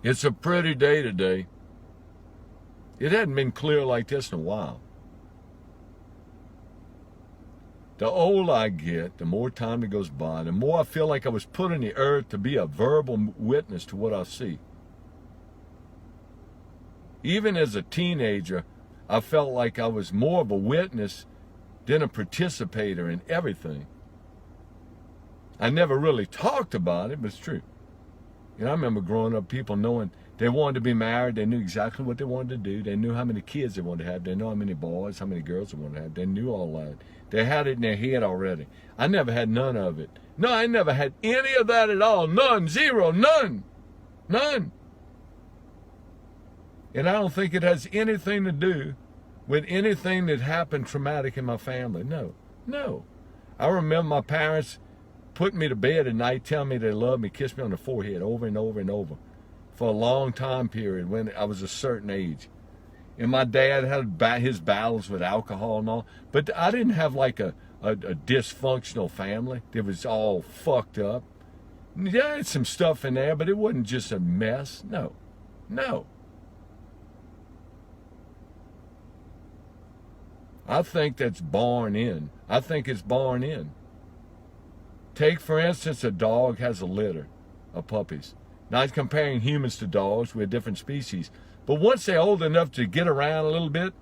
It's a pretty day today. It hadn't been clear like this in a while. The older I get, the more time that goes by, the more I feel like I was put on the earth to be a verbal witness to what I see. Even as a teenager, I felt like I was more of a witness than a participator in everything. I never really talked about it, but it's true. You know, I remember growing up, people knowing they wanted to be married. They knew exactly what they wanted to do. They knew how many kids they wanted to have. They knew how many boys, how many girls they wanted to have. They knew all that. They had it in their head already. I never had none of it. No, I never had any of that at all. None, zero, none, none. And I don't think it has anything to do with anything that happened traumatic in my family. No, no. I remember my parents putting me to bed at night, telling me they loved me, kissed me on the forehead over and over and over for a long time period when I was a certain age. And my dad had his battles with alcohol and all, but I didn't have like a dysfunctional family that was all fucked up. Yeah, I had some stuff in there, but it wasn't just a mess. No, no. I think that's born in. I think it's born in. Take, for instance, a dog has a litter of puppies. Not comparing humans to dogs, we're different species. But once they're old enough to get around a little bit,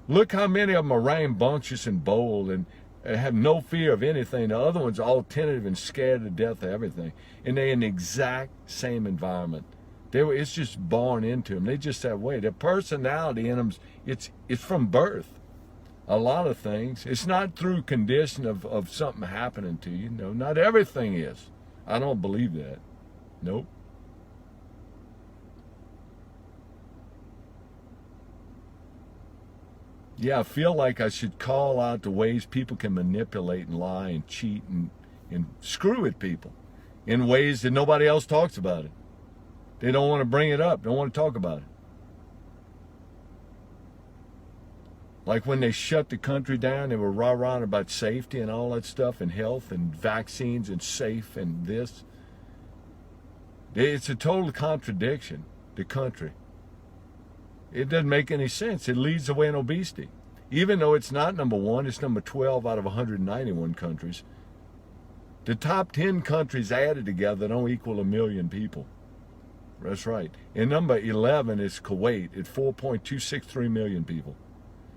look how many of them are rambunctious and bold and have no fear of anything. The other ones are all tentative and scared to death of everything. And they're in the exact same environment. It's just born into them. They're just that way. Their personality in them, it's from birth. A lot of things. It's not through condition of something happening to you. No, not everything is. I don't believe that. Nope. Yeah, I feel like I should call out the ways people can manipulate and lie and cheat and screw with people in ways that nobody else talks about it. They don't want to bring it up. Don't want to talk about it. Like when they shut the country down, they were rah-rahing about safety and all that stuff and health and vaccines and safe and this. It's a total contradiction, the country. It doesn't make any sense. It leads the way in obesity. Even though it's not number 1, it's number 12 out of 191 countries. The top 10 countries added together don't equal 1 million people. That's right. And number 11 is Kuwait at 4.263 million people.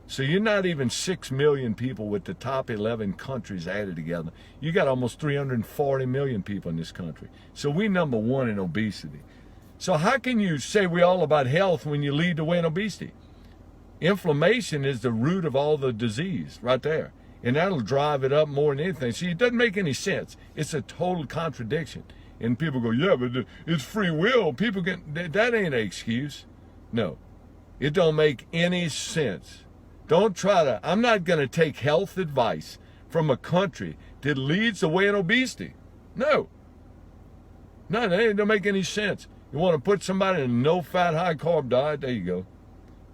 So you're not even 6 million people with the top 11 countries added together. You got almost 340 million people in this country. So we number 1 in obesity. So how can you say we're all about health when you lead the way in obesity? Inflammation is the root of all the disease right there. And that'll drive it up more than anything. See, it doesn't make any sense. It's a total contradiction. And people go, yeah, but it's free will. People that ain't an excuse. No, it don't make any sense. Don't try to, I'm not going to take health advice from a country that leads the way in obesity. No. No, that don't make any sense. You want to put somebody in a no-fat, high-carb diet? There you go.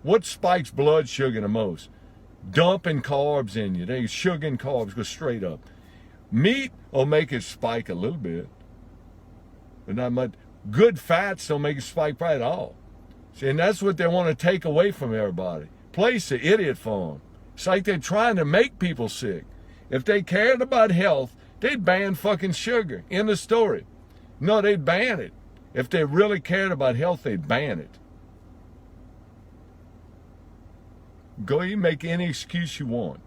What spikes blood sugar the most? Dumping carbs in you. They sugar and carbs go straight up. Meat will make it spike a little bit, but not much. Good fats don't make it spike right at all. See, and that's what they want to take away from everybody. Place the idiot for them. It's like they're trying to make people sick. If they cared about health, they'd ban fucking sugar. End of story. No, they'd ban it. If they really cared about health, they'd ban it. Go, you make any excuse you want.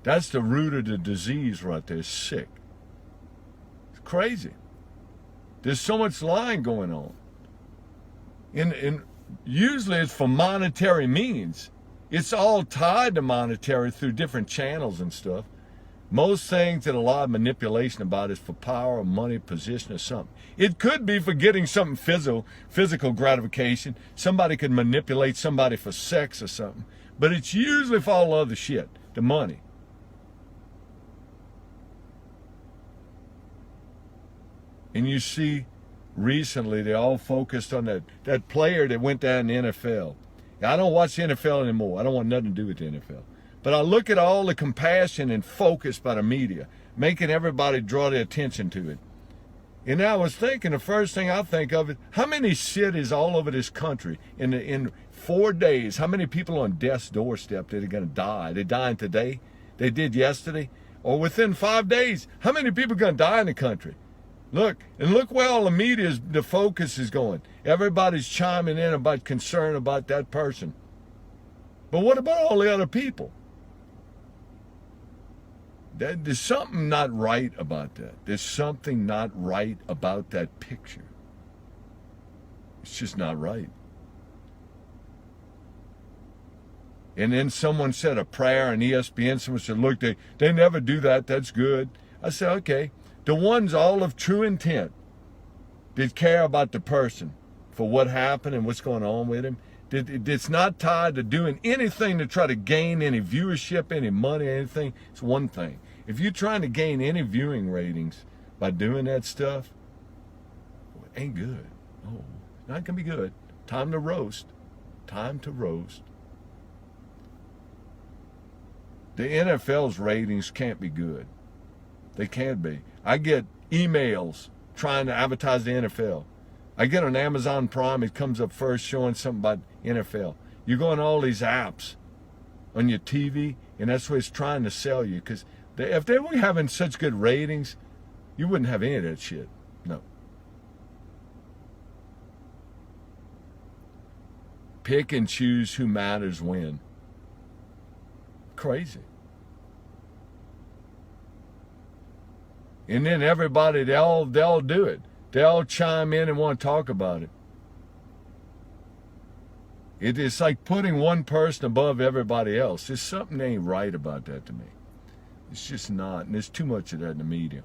That's the root of the disease right there. It's sick. It's crazy. There's so much lying going on. And usually it's for monetary means. It's all tied to monetary through different channels and stuff. Most things that a lot of manipulation about is for power or money, position or something. It could be for getting something physical gratification. Somebody could manipulate somebody for sex or something. But it's usually for all other shit, the money. And you see, recently they all focused on that player that went down in the NFL. I don't watch the NFL anymore. I don't want nothing to do with the NFL. But I look at all the compassion and focus by the media, making everybody draw their attention to it. And I was thinking, the first thing I think of is, how many cities all over this country in 4 days, how many people on death's doorstep that are going to die? They're dying today. They did yesterday. Or within 5 days, how many people are going to die in the country? Look where all the media's, the focus is going. Everybody's chiming in about concern about that person. But what about all the other people? There's something not right about that. There's something not right about that picture. It's just not right. And then someone said a prayer on ESPN. Someone said, look, they never do that. That's good. I said, okay. The ones all of true intent that care about the person for what happened and what's going on with him, it's not tied to doing anything to try to gain any viewership, any money, anything. It's one thing. If you're trying to gain any viewing ratings by doing that stuff, it ain't good. Oh, not gonna be good. Time to roast. Time to roast. The NFL's ratings can't be good. They can't be. I get emails trying to advertise the NFL. I get on Amazon Prime, it comes up first showing something about NFL. You go on all these apps on your TV, and that's what it's trying to sell you. Because if they were having such good ratings, you wouldn't have any of that shit. No. Pick and choose who matters when. Crazy. And then everybody, they all do it. They all chime in and want to talk about it. It's like putting one person above everybody else. There's something that ain't right about that to me. It's just not. And there's too much of that in the media.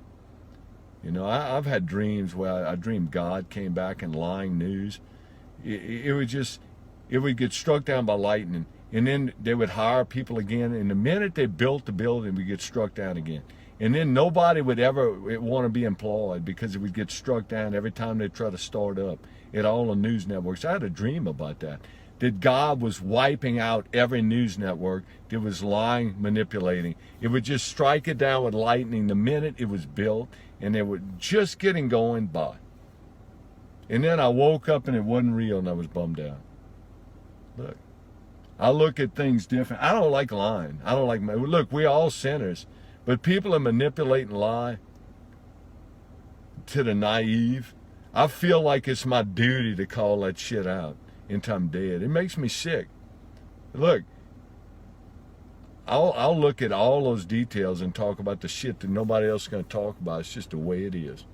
You know, I've had dreams where I dreamed God came back and lying news. It would get struck down by lightning. And then they would hire people again. And the minute they built the building, we get struck down again. And then nobody would ever want to be employed because it would get struck down every time they try to start up at all the news networks. I had a dream about that. That God was wiping out every news network that was lying, manipulating. It would just strike it down with lightning the minute it was built, and they were just getting going by. And then I woke up and it wasn't real, and I was bummed out. Look, I look at things different. I don't like lying. I don't like, look, we're all sinners. But people that manipulate and lie to the naive, I feel like it's my duty to call that shit out until I'm dead. It makes me sick. Look, I'll look at all those details and talk about the shit that nobody else is going to talk about. It's just the way it is.